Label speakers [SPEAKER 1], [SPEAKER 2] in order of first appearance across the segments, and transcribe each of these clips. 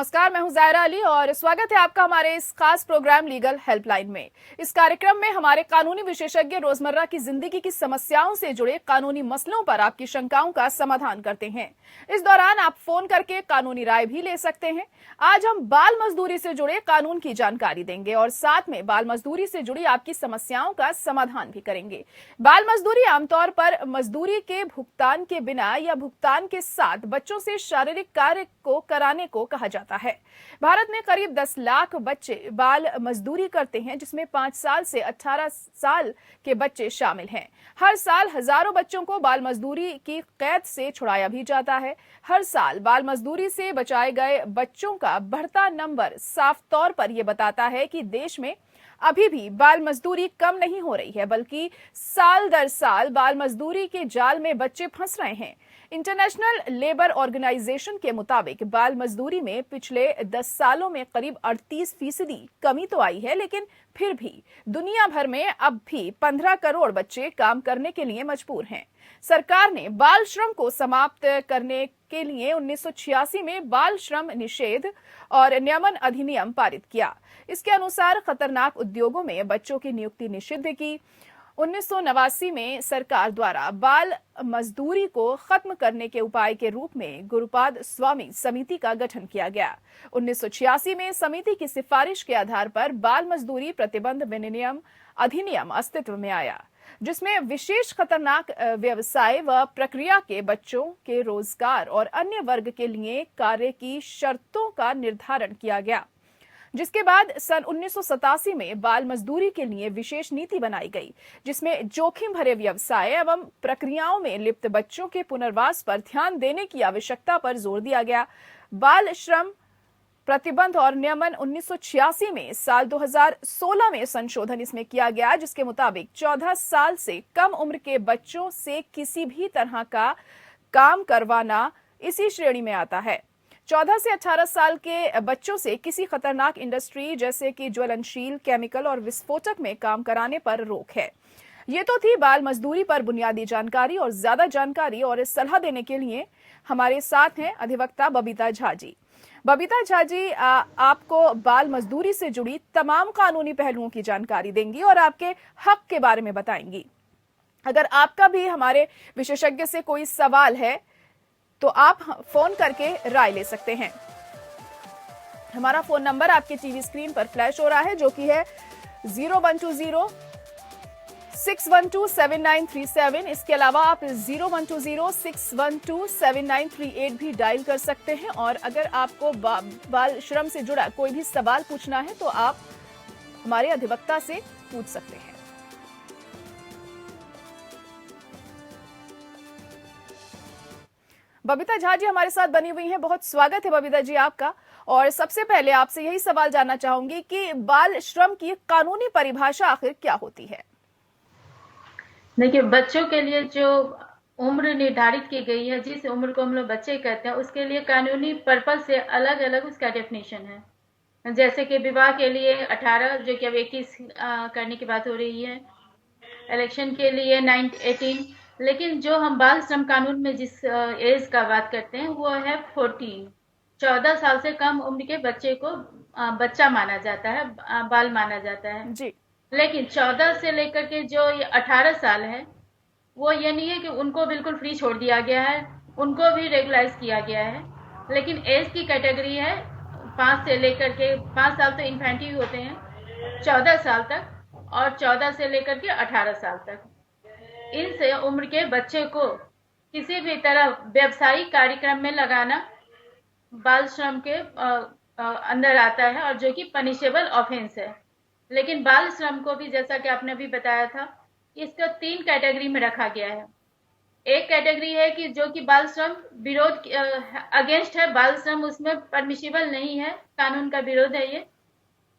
[SPEAKER 1] नमस्कार, मैं हूं जायरा अली और स्वागत है आपका हमारे इस खास प्रोग्राम लीगल हेल्पलाइन में। इस कार्यक्रम में हमारे कानूनी विशेषज्ञ रोजमर्रा की जिंदगी की समस्याओं से जुड़े कानूनी मसलों पर आपकी शंकाओं का समाधान करते हैं। इस दौरान आप फोन करके कानूनी राय भी ले सकते हैं। आज हम बाल मजदूरी से जुड़े कानून की जानकारी देंगे और साथ में बाल मजदूरी से जुड़ी आपकी समस्याओं का समाधान भी करेंगे। बाल मजदूरी आमतौर पर मजदूरी के भुगतान के बिना या भुगतान के साथ बच्चों से शारीरिक कार्य को कराने को कहा जाता है। भारत में करीब 10 लाख बच्चे बाल मजदूरी करते हैं, जिसमें 5 साल से 18 साल के बच्चे शामिल हैं। हर साल हजारों बच्चों को बाल मजदूरी की कैद से छुड़ाया भी जाता है। हर साल बाल मजदूरी से बचाए गए बच्चों का बढ़ता नंबर साफ तौर पर यह बताता है कि देश में अभी भी बाल मजदूरी कम नहीं हो रही है, बल्कि साल दर साल बाल मजदूरी के जाल में बच्चे फंस रहे हैं। इंटरनेशनल लेबर ऑर्गेनाइजेशन के मुताबिक बाल मजदूरी में पिछले 10 सालों में करीब 38% कमी तो आई है, लेकिन फिर भी दुनिया भर में अब भी 15 करोड़ बच्चे काम करने के लिए मजबूर हैं। सरकार ने बाल श्रम को समाप्त करने के लिए 1986 में बाल श्रम निषेध और नियमन अधिनियम पारित किया। इसके अनुसार खतरनाक उद्योगों में बच्चों की नियुक्ति निषिद्ध की। 1989 में सरकार द्वारा बाल मजदूरी को खत्म करने के उपाय के रूप में गुरुपाद स्वामी समिति का गठन किया गया। 1986 में समिति की सिफारिश के आधार पर बाल मजदूरी प्रतिबंध विनियम अधिनियम अस्तित्व में आया, जिसमें विशेष खतरनाक व्यवसाय व प्रक्रिया के बच्चों के रोजगार और अन्य वर्ग के लिए कार्य की शर्तों का निर्धारण किया गया। जिसके बाद सन 1987 में बाल मजदूरी के लिए विशेष नीति बनाई गई, जिसमें जोखिम भरे व्यवसाय एवं प्रक्रियाओं में लिप्त बच्चों के पुनर्वास पर ध्यान देने की आवश्यकता पर जोर दिया गया। बाल श्रम प्रतिबंध और नियमन 1986 में साल 2016 में संशोधन इसमें किया गया, जिसके मुताबिक 14 साल से कम उम्र के बच्चों से किसी भी तरह का काम करवाना इसी श्रेणी में आता है। 14 से 18 साल के बच्चों से किसी खतरनाक इंडस्ट्री जैसे कि ज्वलनशील, केमिकल और विस्फोटक में काम कराने पर रोक है। ये तो थी बाल मजदूरी पर बुनियादी जानकारी, और ज्यादा जानकारी और सलाह देने के लिए हमारे साथ हैं अधिवक्ता बबीता झा जी। बबीता झा जी आपको बाल मजदूरी से जुड़ी तमाम कानूनी पहलुओं की जानकारी देंगी और आपके हक के बारे में बताएंगी। अगर आपका भी हमारे विशेषज्ञ से कोई सवाल है तो आप फोन करके राय ले सकते हैं। हमारा फोन नंबर आपके टीवी स्क्रीन पर फ्लैश हो रहा है, जो कि है 0120-612-7937। इसके अलावा आप 0120-612-7938 भी डायल कर सकते हैं। और अगर आपको बाल श्रम से जुड़ा कोई भी सवाल पूछना है तो आप हमारे अधिवक्ता से पूछ सकते हैं। बबीता झा जी हमारे साथ बनी हुई हैं। बहुत स्वागत है बबीता जी आपका। और सबसे पहले आपसे यही सवाल जानना चाहूंगी कि बाल श्रम की कानूनी परिभाषा आखिर क्या होती है?
[SPEAKER 2] देखिए, बच्चों के लिए जो उम्र निर्धारित की गई है, जिस उम्र को हम लोग बच्चे कहते हैं, उसके लिए कानूनी पर्पज से अलग अलग उसका डेफिनेशन है। जैसे कि विवाह के लिए 18, जो कि अब 21 करने की बात हो रही है, इलेक्शन के लिए 18, लेकिन जो हम बाल श्रम कानून में जिस एज का बात करते हैं वो है 14। 14 साल से कम उम्र के बच्चे को बच्चा माना जाता है, बाल माना जाता है
[SPEAKER 1] जी।
[SPEAKER 2] लेकिन 14 से लेकर के जो 18 साल है, वो ये नहीं है कि उनको बिल्कुल फ्री छोड़ दिया गया है, उनको भी रेगुलाइज किया गया है। लेकिन एज की कैटेगरी है 5 से लेकर के 5 साल तो इन्फेंटिव होते हैं, 14 साल तक, और 14 से लेकर के 18 साल तक। इन से उम्र के बच्चे को किसी भी तरह व्यवसायिक कार्यक्रम में लगाना बाल श्रम के अंदर आता है, और जो कि पनिशेबल ऑफेंस है। लेकिन बाल श्रम को भी, जैसा कि आपने भी बताया था, इसको 3 कैटेगरी में रखा गया है। एक कैटेगरी है कि जो कि बाल श्रम विरोध अगेंस्ट है, बाल श्रम उसमें परमिशिबल नहीं है, कानून का विरोध है ये,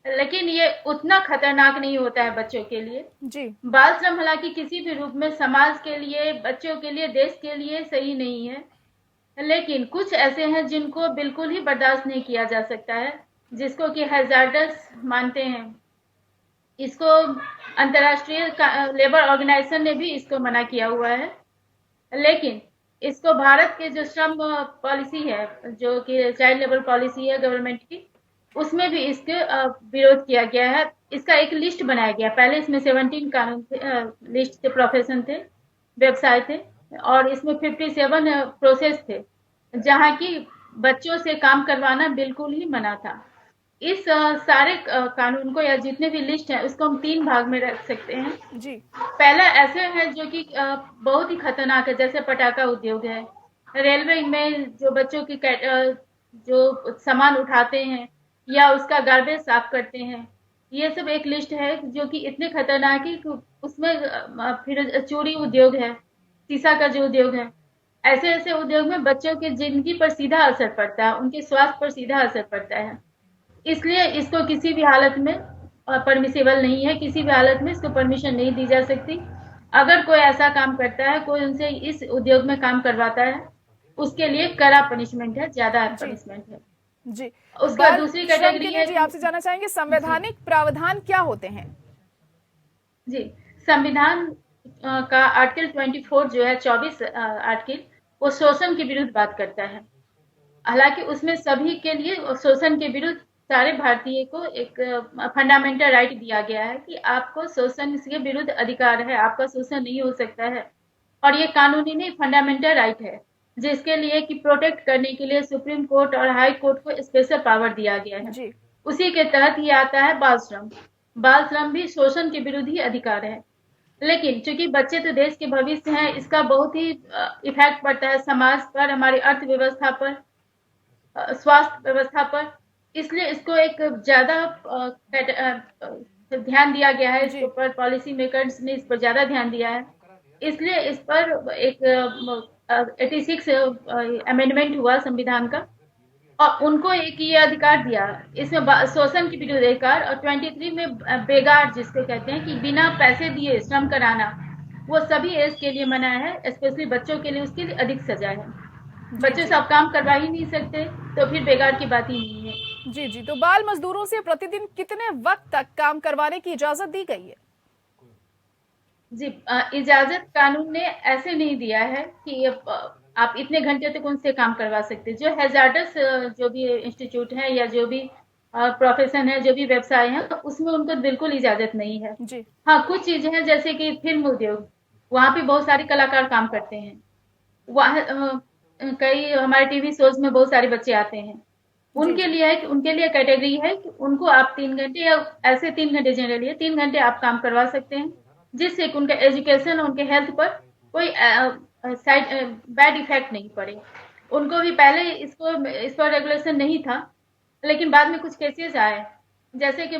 [SPEAKER 2] लेकिन ये उतना खतरनाक नहीं होता है बच्चों के लिए
[SPEAKER 1] जी।
[SPEAKER 2] बाल श्रम हालांकि किसी भी रूप में समाज के लिए, बच्चों के लिए, देश के लिए सही नहीं है, लेकिन कुछ ऐसे हैं जिनको बिल्कुल ही बर्दाश्त नहीं किया जा सकता है, जिसको कि हैजार्डस मानते हैं। इसको अंतर्राष्ट्रीय लेबर ऑर्गेनाइजेशन ने भी इसको मना किया हुआ है। लेकिन इसको भारत के जो श्रम पॉलिसी है, जो कि चाइल्ड लेबर पॉलिसी है गवर्नमेंट की, उसमें भी इसके विरोध किया गया है। इसका एक लिस्ट बनाया गया। पहले इसमें 17 कानून थे, लिस्ट थे, प्रोफेशन थे, व्यवसाय थे, और इसमें 57 प्रोसेस थे जहाँ की बच्चों से काम करवाना बिल्कुल ही मना था। इस सारे कानून को, या जितने भी लिस्ट है, उसको हम 3 भाग में रख सकते हैं।
[SPEAKER 1] जी
[SPEAKER 2] पहला ऐसे है जो कि बहुत ही खतरनाक है, जैसे पटाखा उद्योग है, रेलवे में जो बच्चों की जो सामान उठाते हैं या उसका गार्बेज साफ करते हैं, ये सब एक लिस्ट है जो कि इतने खतरनाक है कि उसमें फिर चोरी उद्योग है, शीशा का जो उद्योग है, ऐसे ऐसे उद्योग में बच्चों की जिंदगी पर सीधा असर पड़ता है, उनके स्वास्थ्य पर सीधा असर पड़ता है। इसलिए इसको किसी भी हालत में परमिसेबल नहीं है, किसी भी हालत में इसको परमिशन नहीं दी जा सकती। अगर कोई ऐसा काम करता है, कोई उनसे इस उद्योग में काम करवाता है, उसके लिए कड़ा पनिशमेंट है, ज्यादा
[SPEAKER 1] जी
[SPEAKER 2] पनिशमेंट है।
[SPEAKER 1] जी।
[SPEAKER 2] उसका
[SPEAKER 1] बाल
[SPEAKER 2] दूसरी
[SPEAKER 1] श्रम
[SPEAKER 2] कैटेगरी
[SPEAKER 1] के लिए
[SPEAKER 2] है
[SPEAKER 1] जी
[SPEAKER 2] कि
[SPEAKER 1] आपसे जानना चाहेंगे
[SPEAKER 2] जी
[SPEAKER 1] संवैधानिक प्रावधान क्या होते हैं?
[SPEAKER 2] जी, संविधान का आर्टिकल 24 जो है, 24 आर्टिकल, वो शोषण के विरुद्ध बात करता है। हालांकि उसमें सभी के लिए शोषण के विरुद्ध सारे भारतीय को एक फंडामेंटल राइट दिया गया है कि आपको शोषण के विरुद्ध अधिकार है, आपका शोषण नहीं हो सकता है। और ये कानूनी नहीं, फंडामेंटल राइट है, जिसके लिए कि प्रोटेक्ट करने के लिए सुप्रीम कोर्ट और हाई कोर्ट को स्पेशल पावर दिया गया है।
[SPEAKER 1] जी
[SPEAKER 2] उसी के तहत ये आता है बाल श्रम। बाल श्रम भी शोषण के विरुद्ध ही अधिकार है। लेकिन चूंकि बच्चे तो देश के भविष्य हैं, इसका बहुत ही इफेक्ट पड़ता है समाज पर, हमारी अर्थव्यवस्था पर, स्वास्थ्य व्यवस्था पर, इसलिए इसको एक ज्यादा ध्यान दिया गया है। इसके
[SPEAKER 1] जी
[SPEAKER 2] ऊपर पॉलिसी मेकर्स ने इस पर ज्यादा ध्यान दिया है। इसलिए इस पर एक 86 अमेंडमेंट हुआ संविधान का, और उनको एक ये अधिकार दिया, इसमें शोषण के विरुद्ध अधिकार, और 23 में बेगार जिसको कहते हैं कि बिना पैसे दिए श्रम कराना, वो सभी एज के लिए मना है, स्पेशली बच्चों के लिए उसके लिए अधिक सजा है।
[SPEAKER 1] जी
[SPEAKER 2] बच्चे
[SPEAKER 1] जी
[SPEAKER 2] सब काम करवा ही नहीं सकते, तो फिर बेकार की बात ही नहीं है।
[SPEAKER 1] जी जी। तो बाल मजदूरों से प्रतिदिन कितने वक्त तक काम करवाने की इजाजत दी गई है?
[SPEAKER 2] जी, इजाजत कानून ने ऐसे नहीं दिया है कि आप इतने घंटे तक उनसे काम करवा सकते। जो हैजार्डस जो भी इंस्टीट्यूट है, या जो भी प्रोफेशन है, जो भी व्यवसाय है, तो उसमें उनको बिल्कुल इजाजत नहीं है।
[SPEAKER 1] जी
[SPEAKER 2] हाँ, कुछ चीजें हैं जैसे कि फिल्म उद्योग, वहां पे बहुत सारे कलाकार काम करते हैं। वहाँ कई हमारे टीवी शोज में बहुत सारे बच्चे आते हैं।
[SPEAKER 1] जी
[SPEAKER 2] उनके
[SPEAKER 1] जी
[SPEAKER 2] लिए है कि उनके लिए कैटेगरी है कि उनको आप 3 घंटे, या ऐसे 3 घंटे जनरली है, 3 घंटे आप काम करवा सकते हैं, जिससे कि उनके एजुकेशन, उनके हेल्थ पर कोई साइड बैड इफेक्ट नहीं पड़े। उनको भी पहले इस पर रेगुलेशन नहीं था, लेकिन बाद में कुछ केसेस आए, जैसे कि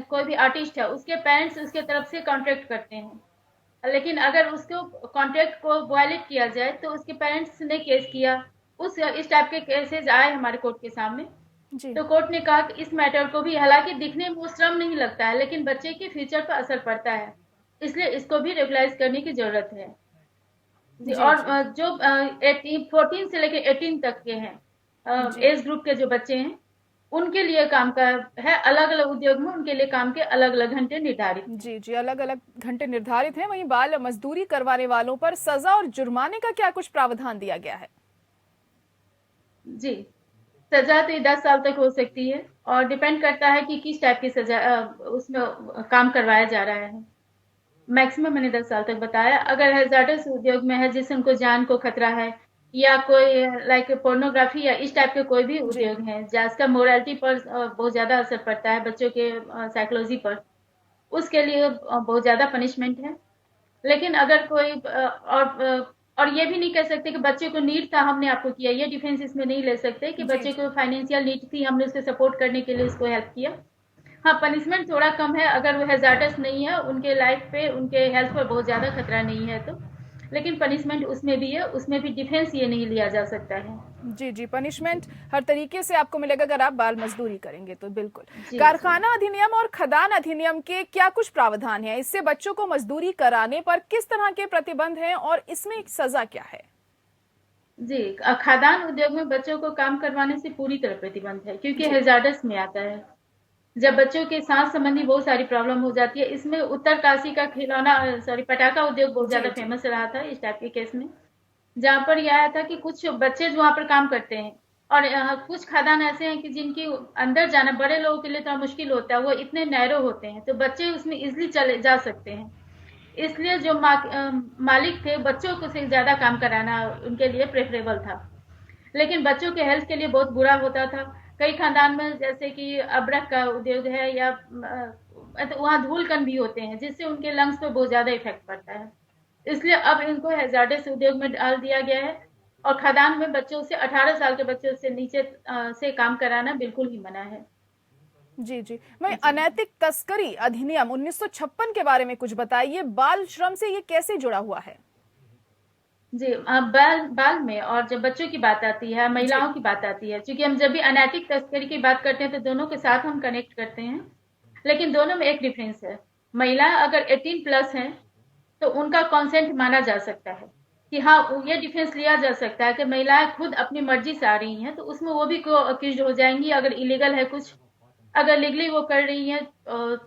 [SPEAKER 2] कोई भी आर्टिस्ट है, उसके पेरेंट्स उसके तरफ से कॉन्ट्रैक्ट करते हैं, लेकिन अगर उसको कॉन्ट्रैक्ट को वायलेट किया जाए तो उसके पेरेंट्स ने केस किया। इस टाइप के केसेस आए हमारे कोर्ट के सामने।
[SPEAKER 1] जी
[SPEAKER 2] तो कोर्ट ने कहा कि इस मैटर को भी, हालांकि दिखने में वो श्रम नहीं लगता है, लेकिन बच्चे के फ्यूचर पर असर पड़ता है, इसलिए इसको भी रेगुलाइज करने की जरूरत है जी।
[SPEAKER 1] जी
[SPEAKER 2] और
[SPEAKER 1] जी
[SPEAKER 2] जो 14 से लेकर 18 तक के हैं,
[SPEAKER 1] जी
[SPEAKER 2] एज ग्रुप के जो बच्चे हैं, उनके लिए काम का है, अलग अलग उद्योग में उनके लिए काम के अलग अलग घंटे निर्धारित हैं।
[SPEAKER 1] जी जी। अलग अलग घंटे निर्धारित हैं। वहीं बाल मजदूरी करवाने वालों पर सजा और जुर्माने का क्या कुछ प्रावधान दिया गया है?
[SPEAKER 2] जी, सजा तो 10 साल तक हो सकती है, और डिपेंड करता है कि किस टाइप की सजा उसमें काम करवाया जा रहा है। मैक्सिमम मैंने 10 साल तक बताया। अगर हैजार्डस उद्योग में है, जिससे उनको जान को खतरा है, या कोई लाइक पोर्नोग्राफी या इस टाइप के कोई भी
[SPEAKER 1] जी
[SPEAKER 2] उद्योग है जिसका मोरालिटी पर बहुत ज्यादा असर पड़ता है, बच्चों के साइकोलॉजी पर, उसके लिए बहुत ज्यादा पनिशमेंट है। लेकिन अगर कोई और ये भी नहीं कह सकते कि बच्चे को नीड था हमने आपको किया, ये डिफेंस इसमें नहीं ले सकते कि
[SPEAKER 1] जी
[SPEAKER 2] बच्चे
[SPEAKER 1] जी
[SPEAKER 2] को फाइनेंशियल नीड थी, हमने उसको सपोर्ट करने के लिए उसको हेल्प किया। हाँ, पनिशमेंट थोड़ा कम है अगर वो हैजार्डस नहीं है, उनके लाइफ पे, उनके हेल्थ पर बहुत ज्यादा खतरा नहीं है तो। लेकिन पनिशमेंट उसमें भी है, उसमें भी डिफेंस ये नहीं लिया जा सकता है।
[SPEAKER 1] जी जी। पनिशमेंट हर तरीके से आपको मिलेगा अगर आप बाल मजदूरी करेंगे तो बिल्कुल।
[SPEAKER 2] जी जी
[SPEAKER 1] कारखाना अधिनियम और खदान अधिनियम के क्या कुछ प्रावधान हैं? इससे बच्चों को मजदूरी कराने पर किस तरह के प्रतिबंध हैं और इसमें सजा क्या है?
[SPEAKER 2] जी, खाद्यान्न उद्योग में बच्चों को काम करवाने से पूरी तरह प्रतिबंध है, क्योंकि
[SPEAKER 1] जी
[SPEAKER 2] हैजार्डस में आता है। जब बच्चों के सांस संबंधी बहुत सारी प्रॉब्लम हो जाती है। इसमें उत्तरकाशी का खिलौना, सॉरी, पटाखा उद्योग बहुत
[SPEAKER 1] जी
[SPEAKER 2] ज्यादा
[SPEAKER 1] जी
[SPEAKER 2] फेमस रहा था इस टाइप के केस में, जहाँ पर यह आया था कि कुछ बच्चे जो वहाँ पर काम करते हैं, और कुछ खदान ऐसे हैं कि जिनकी अंदर जाना बड़े लोगों के लिए थोड़ा मुश्किल होता है, वो इतने नैरो होते हैं, तो बच्चे उसमें इजिली चले जा सकते हैं। इसलिए जो मालिक थे, बच्चों को से ज्यादा काम कराना उनके लिए प्रेफरेबल था। लेकिन बच्चों के हेल्थ के लिए बहुत बुरा होता था। कई खानदान में जैसे कि अबरख का उद्योग है, या तो वहाँ धूल कण भी होते हैं, जिससे उनके लंग्स पे बहुत ज्यादा इफेक्ट पड़ता है। इसलिए अब इनको हैजार्डस उद्योग में डाल दिया गया है, और खदान में बच्चों से 18 साल के बच्चों से नीचे से काम कराना बिल्कुल ही मना है।
[SPEAKER 1] जी जी। वही
[SPEAKER 2] जी।
[SPEAKER 1] अनैतिक तस्करी अधिनियम 1956 के बारे में कुछ बताइए, बाल श्रम से ये कैसे जुड़ा हुआ है?
[SPEAKER 2] जी, बाल बाल में, और जब बच्चों की बात आती है,
[SPEAKER 1] जी
[SPEAKER 2] महिलाओं की बात आती है, क्योंकि हम जब भी अनैतिक तस्करी की बात करते हैं तो दोनों के साथ हम कनेक्ट करते हैं। लेकिन दोनों में एक डिफरेंस है। महिला अगर 18 प्लस है तो उनका कंसेंट माना जा सकता है, कि हाँ, ये डिफेंस लिया जा सकता है कि महिलाएं खुद अपनी मर्जी से आ रही हैं, तो उसमें वो भी अक्यूज हो जाएंगी अगर इलीगल है कुछ। अगर लीगली वो कर रही है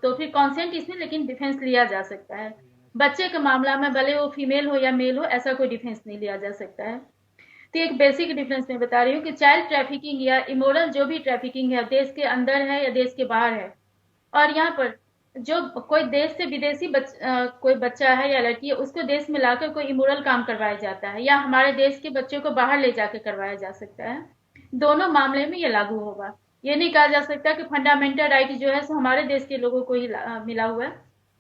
[SPEAKER 2] तो फिर कॉन्सेंट इसमें, लेकिन डिफेंस लिया जा सकता है। बच्चे के मामला में भले वो फीमेल हो या मेल हो, ऐसा कोई डिफेंस नहीं लिया जा सकता है। तो एक बेसिक डिफरेंस मैं बता रही हूँ कि चाइल्ड ट्रैफिकिंग या इमोरल जो भी ट्रैफिकिंग है, देश के अंदर है या देश के बाहर है, और यहाँ पर जो कोई देश से विदेशी कोई बच्चा है या लड़की है, उसको देश में लाकर कोई इमोरल काम करवाया जाता है, या हमारे देश के बच्चों को बाहर ले जाकर करवाया जा सकता है। दोनों मामले में ये लागू होगा। ये नहीं कहा जा सकता कि फंडामेंटल राइट जो है सो हमारे देश के लोगों को ही मिला हुआ है,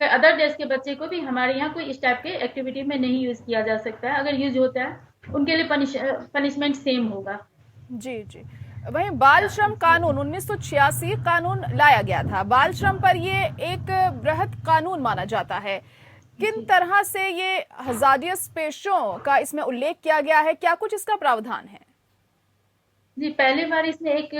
[SPEAKER 2] फिर अदर देश के बच्चे को भी हमारे यहाँ कोई इस टाइप के एक्टिविटी में नहीं यूज किया जा सकता है। अगर यूज होता है उनके लिए पनिशमेंट सेम होगा।
[SPEAKER 1] जी जी। वहीं बाल श्रम कानून 1986 कानून लाया गया था। बाल श्रम पर ये एक बृहत कानून माना जाता है। किन
[SPEAKER 2] जी
[SPEAKER 1] तरह से ये हजारियस पेशों का इसमें उल्लेख किया गया है, क्या कुछ इसका प्रावधान है?
[SPEAKER 2] जी, पहली बार इसने एक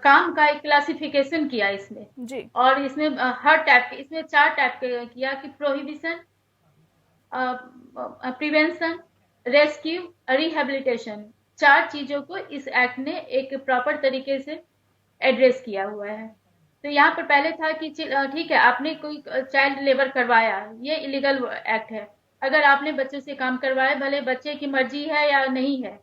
[SPEAKER 2] काम का एक क्लासिफिकेशन किया इसमें।
[SPEAKER 1] जी
[SPEAKER 2] और इसमें हर टाइप के, इसमें 4 टाइप के किया कि प्रोहिबिशन, प्रिवेंशन, रेस्क्यू, रिहेबिलिटेशन। 4 चीजों को इस एक्ट ने एक प्रॉपर तरीके से एड्रेस किया हुआ है। तो यहाँ पर पहले था कि ठीक है, आपने कोई चाइल्ड लेबर करवाया, ये इलीगल एक्ट है। अगर आपने बच्चों से काम करवाया, भले बच्चे की मर्जी है या नहीं है,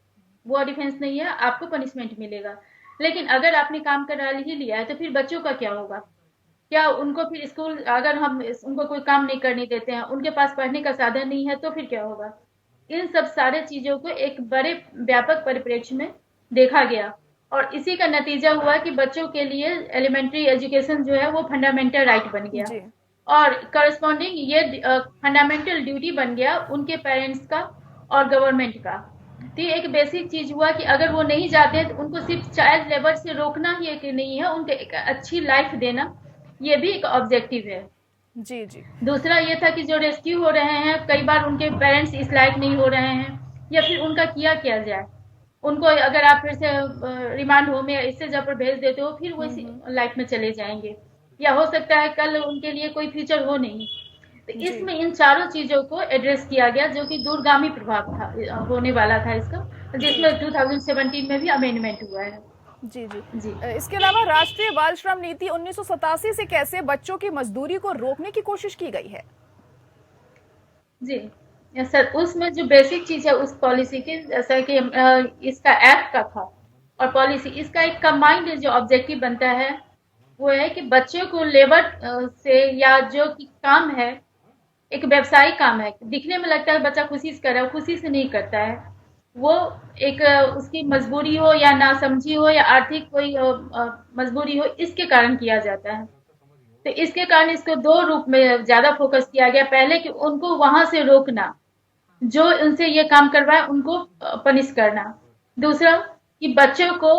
[SPEAKER 2] वो डिफेंस नहीं है, आपको पनिशमेंट मिलेगा। लेकिन अगर आपने काम करा ही लिया है, तो फिर बच्चों का क्या होगा? क्या उनको फिर स्कूल, अगर हम उनको कोई काम नहीं करने देते हैं, उनके पास पढ़ने का साधन नहीं है, तो फिर क्या होगा? इन सब सारे चीजों को एक बड़े व्यापक परिप्रेक्ष्य में देखा गया, और इसी का नतीजा हुआ कि बच्चों के लिए एलिमेंट्री एजुकेशन जो है वो फंडामेंटल राइट बन गया,
[SPEAKER 1] जी
[SPEAKER 2] और करस्पॉन्डिंग ये फंडामेंटल ड्यूटी बन गया उनके पेरेंट्स का और गवर्नमेंट का। तो ये एक बेसिक चीज हुआ कि अगर वो नहीं जाते हैं तो उनको सिर्फ चाइल्ड लेबर से रोकना ही एक नहीं है, उनको एक अच्छी लाइफ देना, ये भी एक ऑब्जेक्टिव है।
[SPEAKER 1] जी जी।
[SPEAKER 2] दूसरा ये था कि जो रेस्क्यू हो रहे हैं, कई बार उनके पेरेंट्स इस लायक नहीं हो रहे हैं, या फिर उनका किया जाए। उनको अगर आप फिर से रिमांड होम या इससे जब भेज देते हो, फिर वो इसी
[SPEAKER 1] हम्म।
[SPEAKER 2] लाइफ में चले जाएंगे, या हो सकता है कल उनके लिए कोई फ्यूचर हो नहीं। तो
[SPEAKER 1] जी
[SPEAKER 2] इसमें इन चारों चीजों को एड्रेस किया गया, जो कि दूरगामी प्रभाव था होने वाला था इसका,
[SPEAKER 1] जी
[SPEAKER 2] जिसमें
[SPEAKER 1] जी।
[SPEAKER 2] 2017 में भी अमेंडमेंट हुआ है।
[SPEAKER 1] जी जी।
[SPEAKER 2] जी।
[SPEAKER 1] इसके अलावा राष्ट्रीय बाल श्रम नीति 1987 से कैसे बच्चों की मजदूरी को रोकने की कोशिश की गई है?
[SPEAKER 2] जी, सर, उसमें जो बेसिक चीज है उस पॉलिसी की, जैसा कि इसका एक्ट का था और पॉलिसी, इसका एक कंबाइंड जो ऑब्जेक्टिव बनता है वो है कि बच्चों को लेबर से, या जो कि काम है, एक व्यवसायिक काम है, दिखने में लगता है बच्चा खुशी से कर रहा है, खुशी से नहीं करता है वो। एक उसकी मजबूरी हो या नासमझी हो या आर्थिक कोई मजबूरी हो, इसके कारण किया जाता है। तो इसके कारण इसको 2 रूप में ज्यादा फोकस किया गया। पहले कि उनको वहां से रोकना, जो उनसे ये काम करवाए उनको पनिश करना। दूसरा कि बच्चों को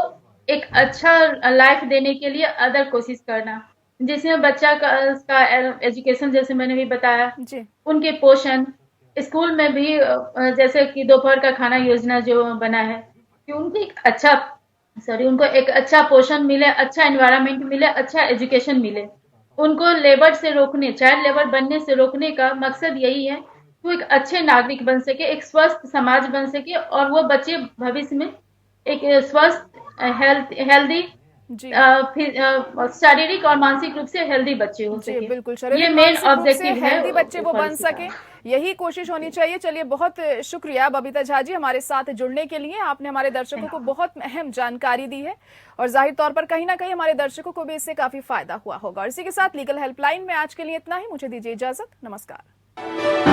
[SPEAKER 2] एक अच्छा लाइफ देने के लिए अदर कोशिश करना, जिसमें बच्चा का एजुकेशन, जैसे मैंने भी बताया,
[SPEAKER 1] जी
[SPEAKER 2] उनके पोषण, स्कूल में भी जैसे कि दोपहर का खाना योजना जो बना है, कि उनको एक अच्छा, सॉरी, उनको एक अच्छा पोषण मिले, अच्छा एनवायरनमेंट मिले, अच्छा एजुकेशन मिले। उनको लेबर से रोकने, चाइल्ड लेबर बनने से रोकने का मकसद यही है कि वो एक अच्छे नागरिक बन सके, एक स्वस्थ समाज बन सके, और वो बच्चे भविष्य में एक स्वस्थ, हेल्दी
[SPEAKER 1] जी
[SPEAKER 2] शारीरिक और मानसिक रूप से हेल्दी बच्चे हो
[SPEAKER 1] जी
[SPEAKER 2] सके।
[SPEAKER 1] बिल्कुल,
[SPEAKER 2] ये
[SPEAKER 1] शारीरिक
[SPEAKER 2] मेन
[SPEAKER 1] मानसिक रूप से
[SPEAKER 2] ऑब्जेक्टिव है
[SPEAKER 1] हेल्दी बच्चे वो बन
[SPEAKER 2] पॉलिसी
[SPEAKER 1] सके,
[SPEAKER 2] का।
[SPEAKER 1] यही कोशिश होनी चाहिए। चलिए, बहुत शुक्रिया बबीता झा जी हमारे साथ जुड़ने के लिए। आपने हमारे दर्शकों को बहुत अहम जानकारी दी है और जाहिर तौर पर कहीं ना कहीं हमारे दर्शकों को भी इससे काफी फायदा हुआ होगा। और इसी के साथ लीगल हेल्पलाइन में आज के लिए इतना ही। मुझे दीजिए इजाजत, नमस्कार।